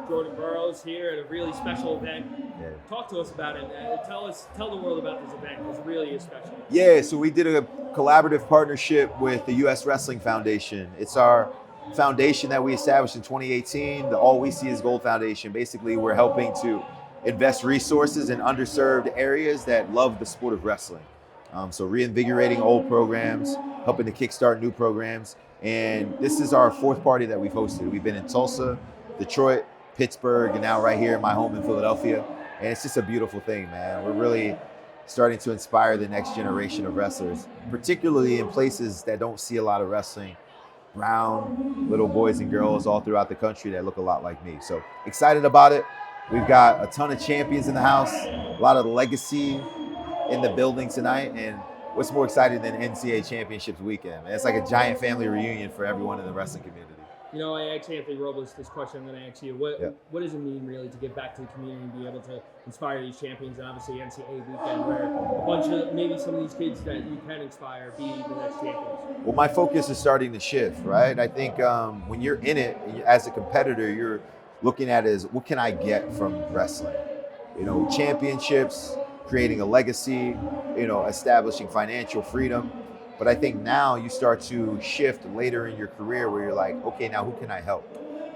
Jordan Burroughs here at a really special event. Yeah. Talk to us about it. Tell the world about this event because it really is special. Yeah, so we did a collaborative partnership with the U.S. Wrestling Foundation. It's our foundation that we established in 2018, the All We See Is Gold Foundation. Basically, we're helping to invest resources in underserved areas that love the sport of wrestling. So reinvigorating old programs, helping to kickstart new programs. And this is our fourth party that we've hosted. We've been in Tulsa, Detroit, Pittsburgh, and now right here in my home in Philadelphia. And it's just a beautiful thing, man. We're really starting to inspire the next generation of wrestlers, particularly in places that don't see a lot of wrestling. Brown little boys and girls all throughout the country that look a lot like me. So excited about it. We've got a ton of champions in the house, a lot of legacy in the building tonight. And what's more exciting than NCAA Championships weekend? Man, it's like a giant family reunion for everyone in the wrestling community. You know, I asked Anthony Robles this question, and then I asked you, what does it mean really to give back to the community and be able to inspire these champions, and obviously NCAA weekend where a bunch of, maybe some of these kids that you can inspire be the next champions? Well, my focus is starting to shift, right? I think when you're in it as a competitor, you're looking at it as what can I get from wrestling? You know, championships, creating a legacy, you know, establishing financial freedom. But I think now you start to shift later in your career where you're like, okay, now who can I help?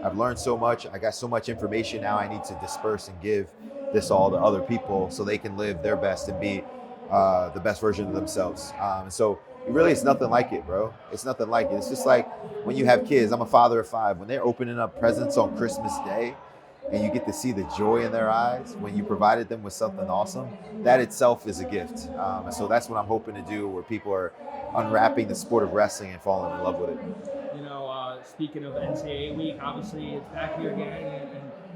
I've learned so much. I got so much information now. I need to disperse and give this all to other people so they can live their best and be the best version of themselves. And so really, it's nothing like it, bro. It's nothing like it. It's just like when you have kids. I'm a father of 5. When they're opening up presents on Christmas Day, and you get to see the joy in their eyes when you provided them with something awesome, that itself is a gift. And so that's what I'm hoping to do, where people are unwrapping the sport of wrestling and falling in love with it. You know, speaking of NCAA week, obviously it's back here again,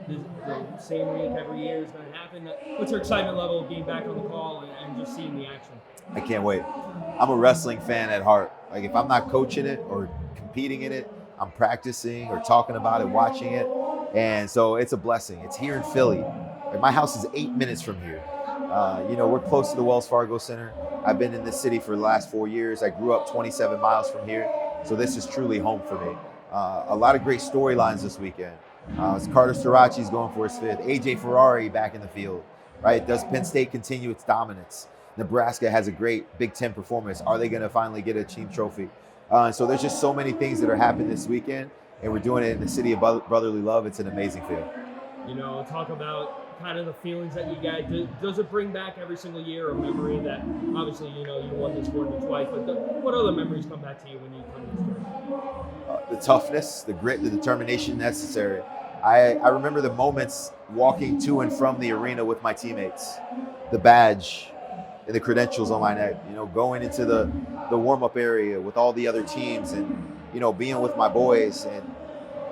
and the same week every year is going to happen. What's your excitement level of being back on the call and just seeing the action? I can't wait. I'm a wrestling fan at heart. Like, if I'm not coaching it or competing in it, I'm practicing or talking about it, watching it. And so it's a blessing. It's here in Philly. Like, my house is 8 minutes from here. You know, we're close to the Wells Fargo Center. I've been in this city for the last 4 years. I grew up 27 miles from here. So this is truly home for me. A lot of great storylines this weekend. Carter Sirachi's going for his 5th. AJ Ferrari back in the field, right? Does Penn State continue its dominance? Nebraska has a great Big Ten performance. Are they going to finally get a team trophy? So there's just so many things that are happening this weekend, and we're doing it in the city of brotherly love. It's an amazing feel. You know, talk about kind of the feelings that you get. Does it bring back every single year a memory that, obviously, you know, you won this tournament twice, but what other memories come back to you when you come to this tournament? The toughness, the grit, the determination necessary. I remember the moments walking to and from the arena with my teammates, the badge and the credentials on my neck, you know, going into the warm-up area with all the other teams and, you know, being with my boys. And,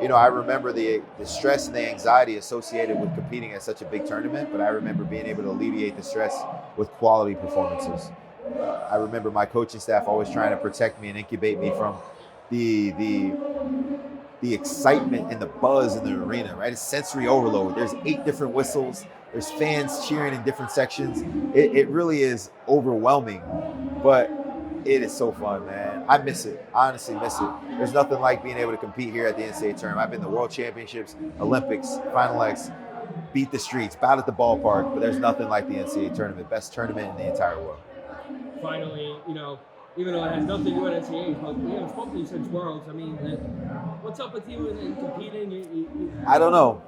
you know, I remember the stress and the anxiety associated with competing at such a big tournament, but I remember being able to alleviate the stress with quality performances. I remember my coaching staff always trying to protect me and incubate me from the excitement and the buzz in the arena, right? It's sensory overload. There's 8 different whistles. There's fans cheering in different sections. It really is overwhelming, but it is so fun, man. I miss it. I honestly miss it. There's nothing like being able to compete here at the NCAA tournament. I've been to World Championships, Olympics, Final X, beat the streets, battle at the ballpark, but there's nothing like the NCAA tournament. Best tournament in the entire world. Finally, you know, even though it has nothing to do with NCAAs, but we haven't spoken to you since Worlds. I mean, what's up with you and competing? I don't know.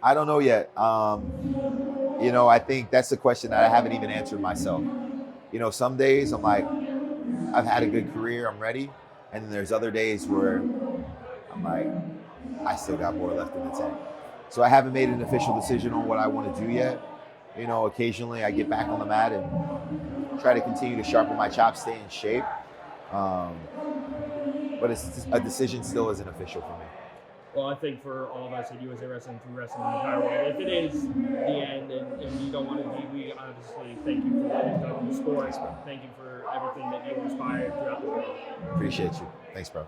I don't know yet. You know, I think that's the question that I haven't even answered myself. You know, some days I'm like, I've had a good career, I'm ready. And then there's other days where I'm like, I still got more left in the tank. So I haven't made an official decision on what I want to do yet. You know, occasionally I get back on the mat and try to continue to sharpen my chops, stay in shape. But a decision still isn't official for me. Well, I think for all of us at USA Wrestling, through wrestling the entire world, if it is the end and you don't want to be, we obviously thank you for what you've done in the sport. Thank you for everything that you inspired throughout the world. Appreciate you. Thanks, bro.